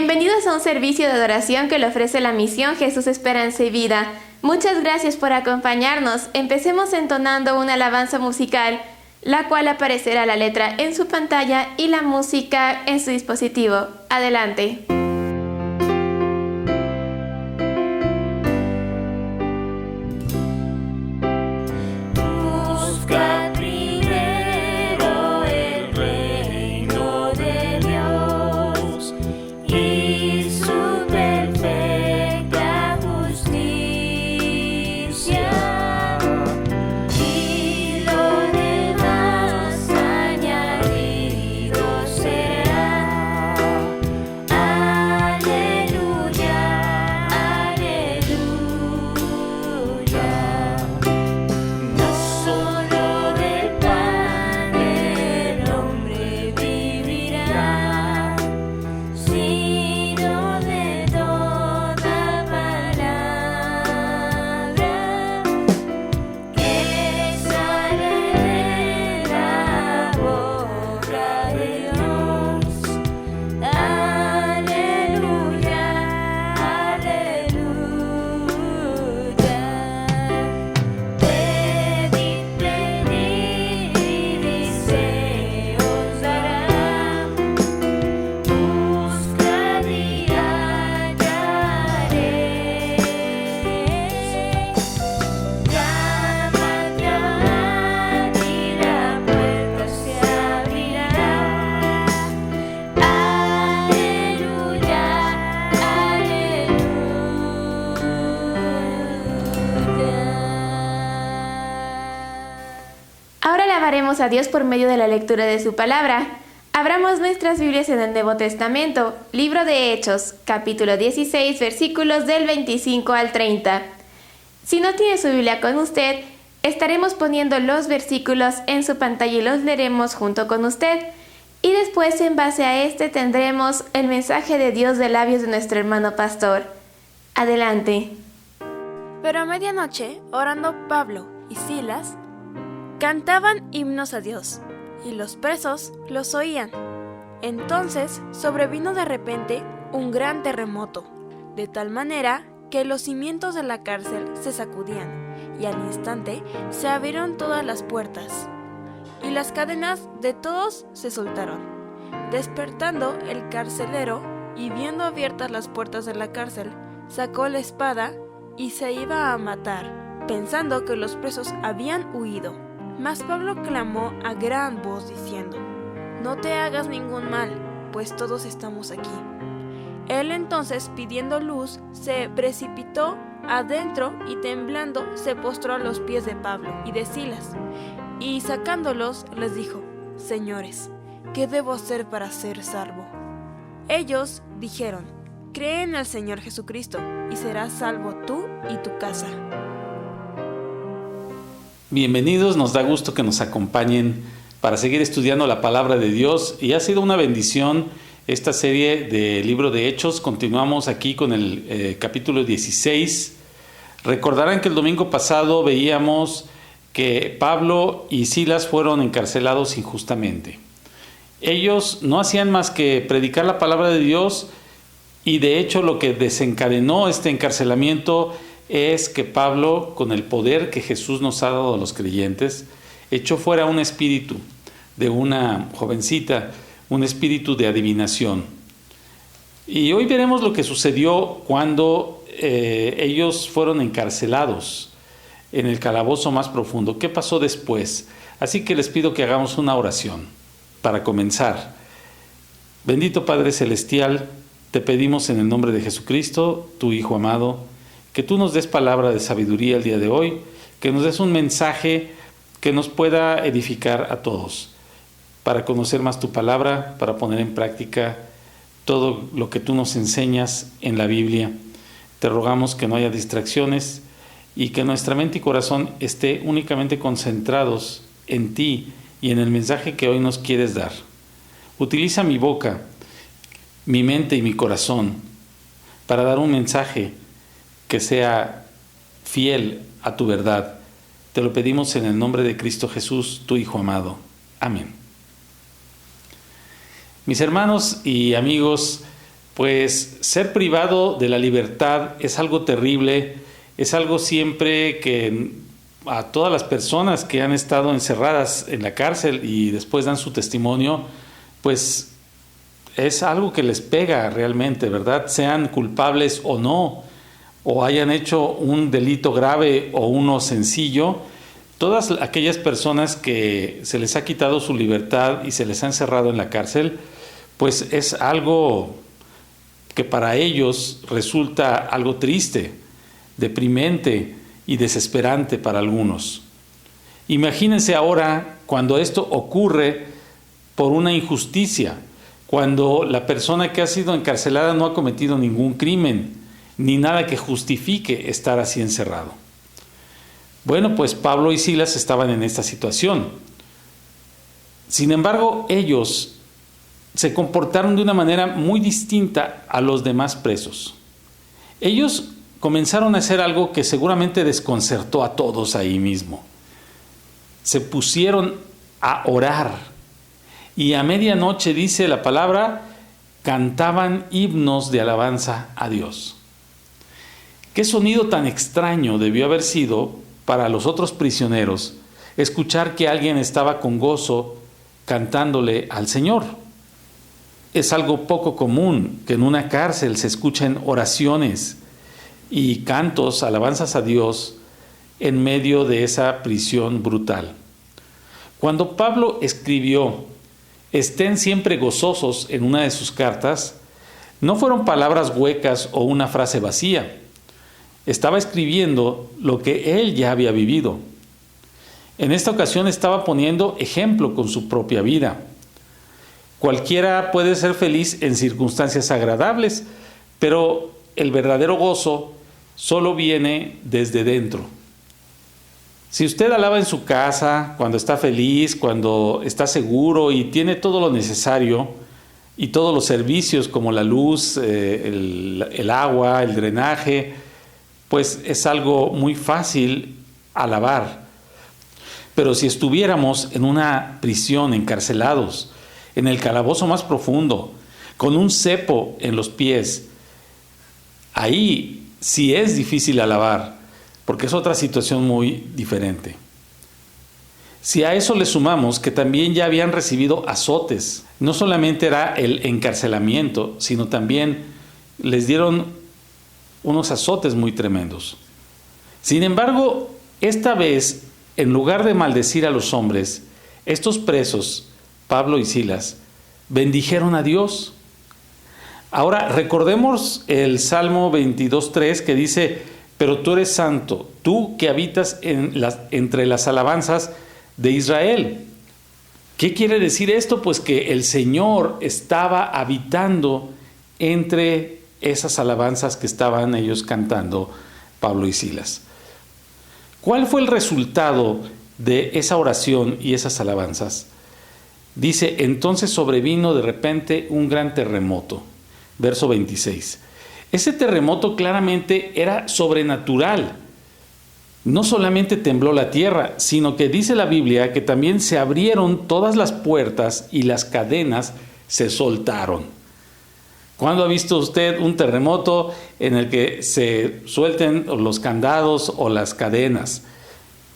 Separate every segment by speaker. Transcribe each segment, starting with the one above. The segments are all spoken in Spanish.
Speaker 1: Bienvenidos a un servicio de adoración que le ofrece la misión Jesús Esperanza y Vida. Muchas gracias por acompañarnos. Empecemos entonando una alabanza musical, la cual aparecerá la letra en su pantalla y la música en su dispositivo. Adelante. Alabaremos a Dios por medio de la lectura de su palabra. Abramos nuestras Biblias en el Nuevo Testamento, libro de Hechos, capítulo 16, versículos del 25 al 30. Si no tiene su Biblia con usted, estaremos poniendo los versículos en su pantalla y los leeremos junto con usted. Y después, en base a este, tendremos el mensaje de Dios de labios de nuestro hermano pastor. Adelante.
Speaker 2: Pero a medianoche, orando Pablo y Silas, cantaban himnos a Dios, y los presos los oían. Entonces sobrevino de repente un gran terremoto, de tal manera que los cimientos de la cárcel se sacudían, y al instante se abrieron todas las puertas, y las cadenas de todos se soltaron. Despertando el carcelero, y viendo abiertas las puertas de la cárcel, sacó la espada y se iba a matar, pensando que los presos habían huido. Mas Pablo clamó a gran voz diciendo: «No te hagas ningún mal, pues todos estamos aquí». Él entonces, pidiendo luz, se precipitó adentro y temblando se postró a los pies de Pablo y de Silas, y sacándolos les dijo: «Señores, ¿qué debo hacer para ser salvo?». Ellos dijeron: «Cree en el Señor Jesucristo, y serás salvo tú y tu casa».
Speaker 3: Bienvenidos, nos da gusto que nos acompañen para seguir estudiando la palabra de Dios y ha sido una bendición esta serie del libro de Hechos. Continuamos aquí con el capítulo 16. Recordarán que el domingo pasado veíamos que Pablo y Silas fueron encarcelados injustamente. Ellos no hacían más que predicar la palabra de Dios y de hecho lo que desencadenó este encarcelamiento es que Pablo, con el poder que Jesús nos ha dado a los creyentes, echó fuera un espíritu de una jovencita, un espíritu de adivinación. Y hoy veremos lo que sucedió cuando ellos fueron encarcelados en el calabozo más profundo. ¿Qué pasó después? Así que les pido que hagamos una oración para comenzar. Bendito Padre Celestial, te pedimos en el nombre de Jesucristo, tu Hijo amado, que tú nos des palabra de sabiduría el día de hoy, que nos des un mensaje que nos pueda edificar a todos, para conocer más tu palabra, para poner en práctica todo lo que tú nos enseñas en la Biblia. Te rogamos que no haya distracciones y que nuestra mente y corazón esté únicamente concentrados en ti y en el mensaje que hoy nos quieres dar. Utiliza mi boca, mi mente y mi corazón para dar un mensaje que sea fiel a tu verdad. Te lo pedimos en el nombre de Cristo Jesús, tu Hijo amado. Amén. Mis hermanos y amigos, pues ser privado de la libertad es algo terrible, es algo siempre que a todas las personas que han estado encerradas en la cárcel y después dan su testimonio, pues es algo que les pega realmente, ¿verdad? Sean culpables o no, o hayan hecho un delito grave o uno sencillo, todas aquellas personas que se les ha quitado su libertad y se les ha encerrado en la cárcel, pues es algo que para ellos resulta algo triste, deprimente y desesperante para algunos. Imagínense ahora cuando esto ocurre por una injusticia, cuando la persona que ha sido encarcelada no ha cometido ningún crimen, ni nada que justifique estar así encerrado. Bueno, pues Pablo y Silas estaban en esta situación. Sin embargo, ellos se comportaron de una manera muy distinta a los demás presos. Ellos comenzaron a hacer algo que seguramente desconcertó a todos ahí mismo. Se pusieron a orar y a medianoche, dice la palabra, cantaban himnos de alabanza a Dios. Qué sonido tan extraño debió haber sido para los otros prisioneros escuchar que alguien estaba con gozo cantándole al Señor. Es algo poco común que en una cárcel se escuchen oraciones y cantos, alabanzas a Dios en medio de esa prisión brutal. Cuando Pablo escribió "estén siempre gozosos" en una de sus cartas, no fueron palabras huecas o una frase vacía. Estaba escribiendo lo que él ya había vivido. En esta ocasión estaba poniendo ejemplo con su propia vida. Cualquiera puede ser feliz en circunstancias agradables, pero el verdadero gozo solo viene desde dentro. Si usted alaba en su casa, cuando está feliz, cuando está seguro y tiene todo lo necesario y todos los servicios como la luz, el agua, el drenaje, pues es algo muy fácil alabar. Pero si estuviéramos en una prisión, encarcelados, en el calabozo más profundo, con un cepo en los pies, ahí sí es difícil alabar, porque es otra situación muy diferente. Si a eso le sumamos que también ya habían recibido azotes, no solamente era el encarcelamiento, sino también les dieron unos azotes muy tremendos. Sin embargo, esta vez, en lugar de maldecir a los hombres, estos presos, Pablo y Silas, bendijeron a Dios. Ahora, recordemos el Salmo 22:3 que dice: pero tú eres santo, tú que habitas entre las alabanzas de Israel. ¿Qué quiere decir esto? Pues que el Señor estaba habitando entre esas alabanzas que estaban ellos cantando, Pablo y Silas. ¿Cuál fue el resultado de esa oración y esas alabanzas? Dice: entonces sobrevino de repente un gran terremoto. Verso 26. Ese terremoto claramente era sobrenatural. No solamente tembló la tierra, sino que dice la Biblia que también se abrieron todas las puertas y las cadenas se soltaron. ¿Cuándo ha visto usted un terremoto en el que se suelten los candados o las cadenas?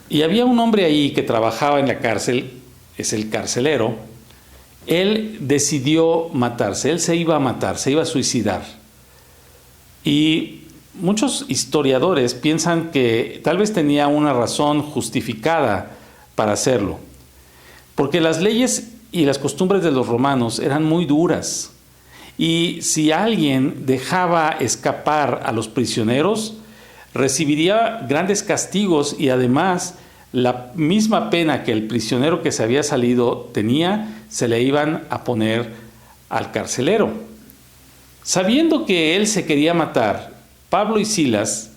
Speaker 3: Y había un hombre ahí que trabajaba en la cárcel, es el carcelero. Él decidió matarse, él se iba a matar, se iba a suicidar. Y muchos historiadores piensan que tal vez tenía una razón justificada para hacerlo, porque las leyes y las costumbres de los romanos eran muy duras, y si alguien dejaba escapar a los prisioneros, recibiría grandes castigos y además la misma pena que el prisionero que se había salido tenía, se le iban a poner al carcelero. Sabiendo que él se quería matar, Pablo y Silas,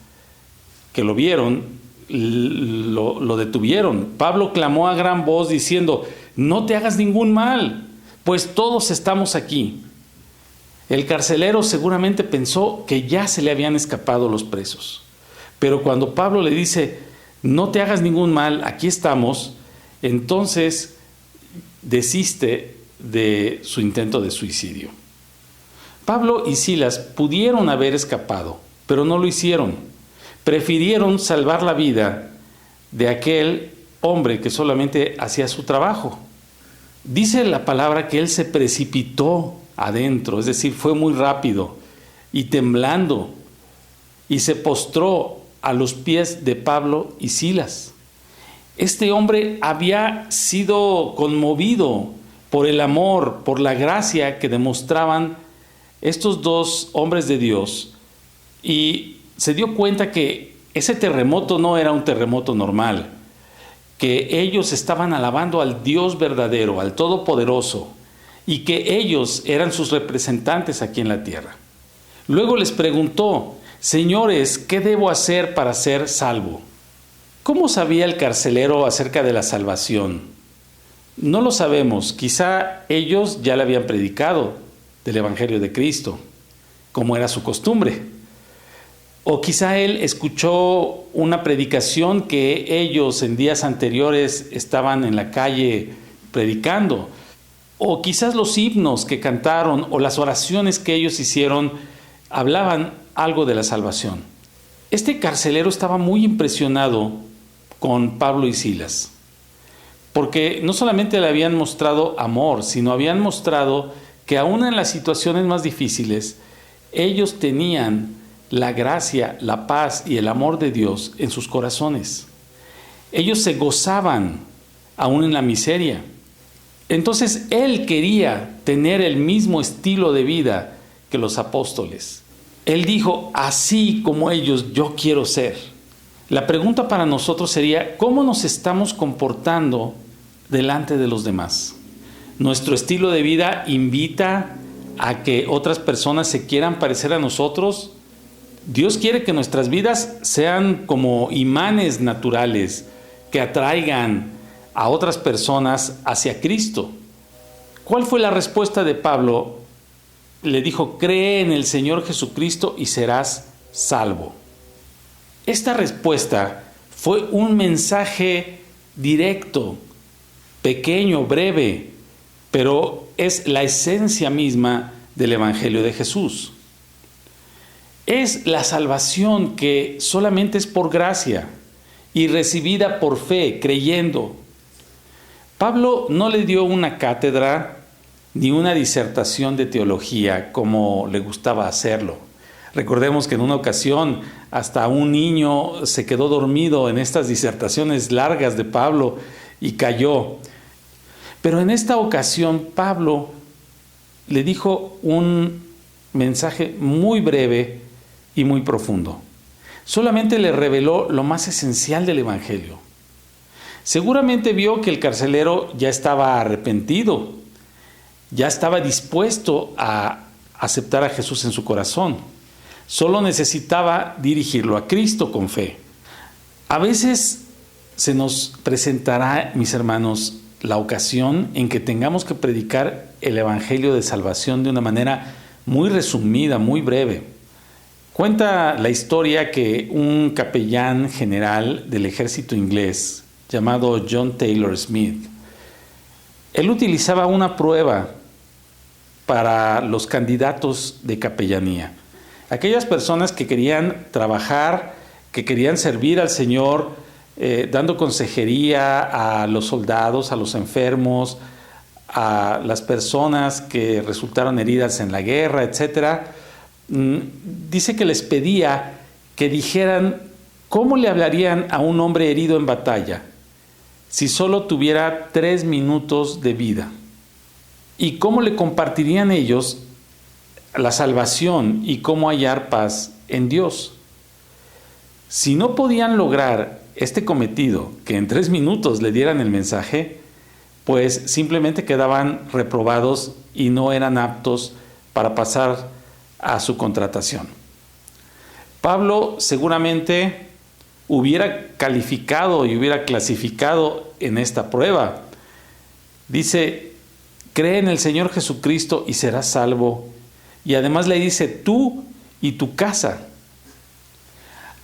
Speaker 3: que lo vieron, lo detuvieron. Pablo clamó a gran voz diciendo: no te hagas ningún mal, pues todos estamos aquí. El carcelero seguramente pensó que ya se le habían escapado los presos. Pero cuando Pablo le dice: no te hagas ningún mal, aquí estamos, entonces desiste de su intento de suicidio. Pablo y Silas pudieron haber escapado, pero no lo hicieron. Prefirieron salvar la vida de aquel hombre que solamente hacía su trabajo. Dice la palabra que él se precipitó adentro, es decir, fue muy rápido y temblando, y se postró a los pies de Pablo y Silas. Este hombre había sido conmovido por el amor, por la gracia que demostraban estos dos hombres de Dios, y se dio cuenta que ese terremoto no era un terremoto normal, que ellos estaban alabando al Dios verdadero, al Todopoderoso, y que ellos eran sus representantes aquí en la tierra. Luego les preguntó: señores, ¿qué debo hacer para ser salvo? ¿Cómo sabía el carcelero acerca de la salvación? No lo sabemos, quizá ellos ya le habían predicado del Evangelio de Cristo, como era su costumbre. O quizá él escuchó una predicación que ellos en días anteriores estaban en la calle predicando. O quizás los himnos que cantaron o las oraciones que ellos hicieron hablaban algo de la salvación. Este carcelero estaba muy impresionado con Pablo y Silas, porque no solamente le habían mostrado amor, sino habían mostrado que aún en las situaciones más difíciles, ellos tenían la gracia, la paz y el amor de Dios en sus corazones. Ellos se gozaban aún en la miseria. Entonces él quería tener el mismo estilo de vida que los apóstoles. Él dijo: así como ellos, yo quiero ser. La pregunta para nosotros sería: ¿cómo nos estamos comportando delante de los demás? ¿Nuestro estilo de vida invita a que otras personas se quieran parecer a nosotros? Dios quiere que nuestras vidas sean como imanes naturales que atraigan a otras personas hacia Cristo. ¿Cuál fue la respuesta de Pablo? Le dijo: cree en el Señor Jesucristo y serás salvo. Esta respuesta fue un mensaje directo, pequeño, breve, pero es la esencia misma del Evangelio de Jesús. Es la salvación que solamente es por gracia y recibida por fe, creyendo. Pablo no le dio una cátedra ni una disertación de teología como le gustaba hacerlo. Recordemos que en una ocasión hasta un niño se quedó dormido en estas disertaciones largas de Pablo y cayó. Pero en esta ocasión Pablo le dijo un mensaje muy breve y muy profundo. Solamente le reveló lo más esencial del Evangelio. Seguramente vio que el carcelero ya estaba arrepentido, ya estaba dispuesto a aceptar a Jesús en su corazón. Solo necesitaba dirigirlo a Cristo con fe. A veces se nos presentará, mis hermanos, la ocasión en que tengamos que predicar el Evangelio de salvación de una manera muy resumida, muy breve. Cuenta la historia que un capellán general del ejército inglés llamado John Taylor Smith, él utilizaba una prueba para los candidatos de capellanía. Aquellas personas que querían trabajar, que querían servir al Señor, dando consejería a los soldados, a los enfermos, a las personas que resultaron heridas en la guerra, etcétera. Dice que les pedía que dijeran cómo le hablarían a un hombre herido en batalla si solo tuviera 3 minutos de vida, y cómo le compartirían ellos la salvación y cómo hallar paz en Dios. Si no podían lograr este cometido, que en 3 minutos le dieran el mensaje, pues simplemente quedaban reprobados y no eran aptos para pasar a su contratación. Pablo seguramente hubiera calificado y hubiera clasificado en esta prueba. Dice: cree en el Señor Jesucristo y serás salvo. Y además le dice: tú y tu casa.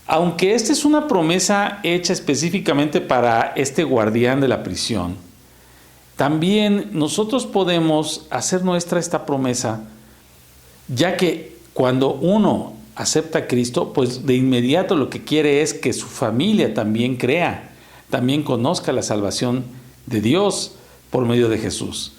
Speaker 3: Aunque esta es una promesa hecha específicamente para este guardián de la prisión, también nosotros podemos hacer nuestra esta promesa ya que cuando uno acepta a Cristo, pues de inmediato lo que quiere es que su familia también crea, también conozca la salvación de Dios por medio de Jesús.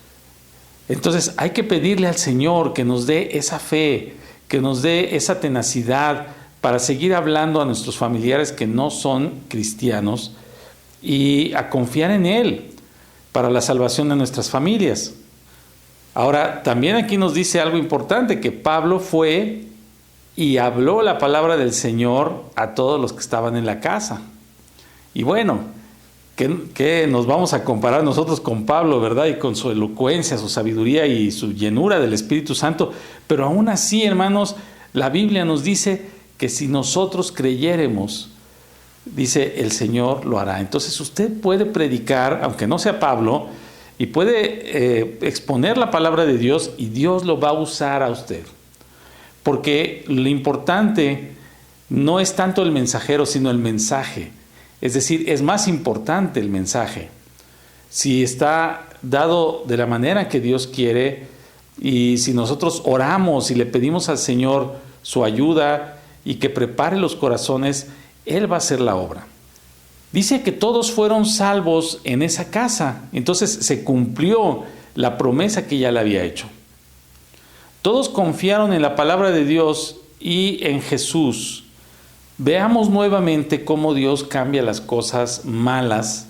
Speaker 3: Entonces hay que pedirle al Señor que nos dé esa fe, que nos dé esa tenacidad para seguir hablando a nuestros familiares que no son cristianos y a confiar en Él para la salvación de nuestras familias. Ahora, también aquí nos dice algo importante, que Pablo fue y habló la palabra del Señor a todos los que estaban en la casa. Y bueno, ¿qué nos vamos a comparar nosotros con Pablo, verdad? Y con su elocuencia, su sabiduría y su llenura del Espíritu Santo. Pero aún así, hermanos, la Biblia nos dice que si nosotros creyéremos, dice, el Señor lo hará. Entonces usted puede predicar, aunque no sea Pablo, y puede exponer la palabra de Dios y Dios lo va a usar a usted. Porque lo importante no es tanto el mensajero, sino el mensaje. Es decir, es más importante el mensaje. Si está dado de la manera que Dios quiere y si nosotros oramos y le pedimos al Señor su ayuda y que prepare los corazones, Él va a hacer la obra. Dice que todos fueron salvos en esa casa. Entonces se cumplió la promesa que ya le había hecho. Todos confiaron en la palabra de Dios y en Jesús. Veamos nuevamente cómo Dios cambia las cosas malas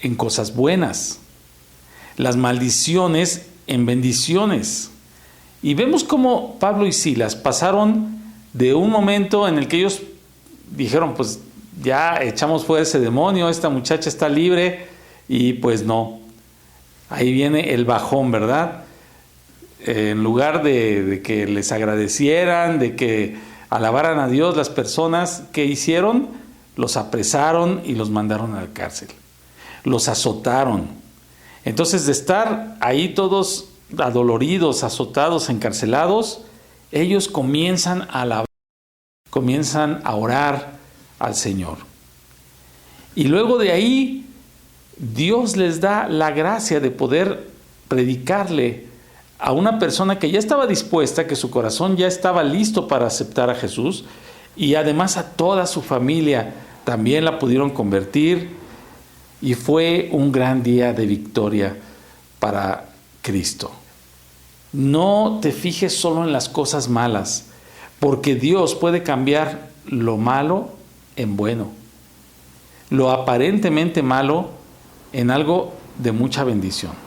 Speaker 3: en cosas buenas, las maldiciones en bendiciones. Y vemos cómo Pablo y Silas pasaron de un momento en el que ellos dijeron, pues ya echamos fuera ese demonio, esta muchacha está libre, y pues no. Ahí viene el bajón, ¿verdad? En lugar de que les agradecieran, de que alabaran a Dios, las personas que hicieron, los apresaron y los mandaron a la cárcel. Los azotaron. Entonces, de estar ahí todos adoloridos, azotados, encarcelados, ellos comienzan a alabar, comienzan a orar al Señor. Y luego de ahí, Dios les da la gracia de poder predicarle a una persona que ya estaba dispuesta, que su corazón ya estaba listo para aceptar a Jesús, y además a toda su familia también la pudieron convertir, y fue un gran día de victoria para Cristo. No te fijes solo en las cosas malas, porque Dios puede cambiar lo malo en bueno, lo aparentemente malo en algo de mucha bendición.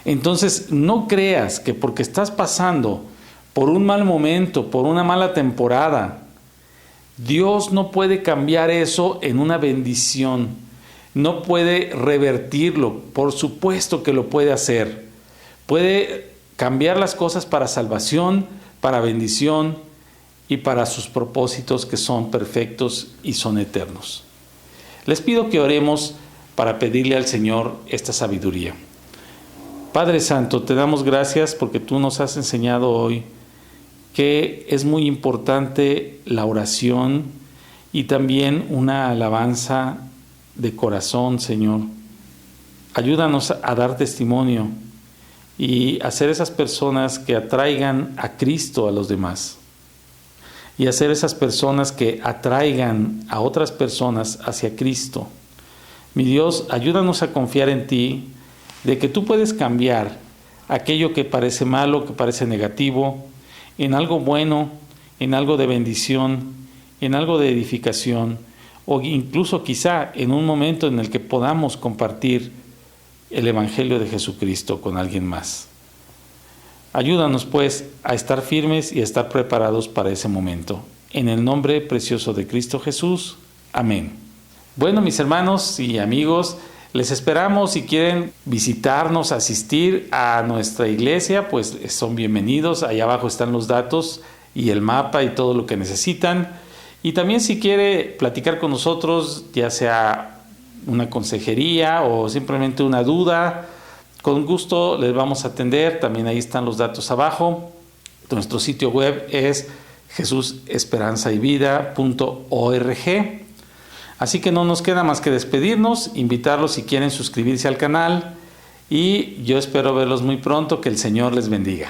Speaker 3: Entonces, no creas que porque estás pasando por un mal momento, por una mala temporada, Dios no puede cambiar eso en una bendición, no puede revertirlo. Por supuesto que lo puede hacer. Puede cambiar las cosas para salvación, para bendición y para sus propósitos que son perfectos y son eternos. Les pido que oremos para pedirle al Señor esta sabiduría. Padre Santo, te damos gracias porque tú nos has enseñado hoy que es muy importante la oración y también una alabanza de corazón, Señor. Ayúdanos a dar testimonio y a ser esas personas que atraigan a Cristo a los demás. Y a ser esas personas que atraigan a otras personas hacia Cristo. Mi Dios, ayúdanos a confiar en ti, de que tú puedes cambiar aquello que parece malo, que parece negativo, en algo bueno, en algo de bendición, en algo de edificación, o incluso quizá en un momento en el que podamos compartir el Evangelio de Jesucristo con alguien más. Ayúdanos pues a estar firmes y a estar preparados para ese momento. En el nombre precioso de Cristo Jesús. Amén. Bueno, mis hermanos y amigos, les esperamos. Si quieren visitarnos, asistir a nuestra iglesia, pues son bienvenidos. Ahí abajo están los datos y el mapa y todo lo que necesitan. Y también si quiere platicar con nosotros, ya sea una consejería o simplemente una duda, con gusto les vamos a atender. También ahí están los datos abajo. Nuestro sitio web es jesusesperanzayvida.org. Así que no nos queda más que despedirnos, invitarlos si quieren suscribirse al canal y yo espero verlos muy pronto. Que el Señor les bendiga.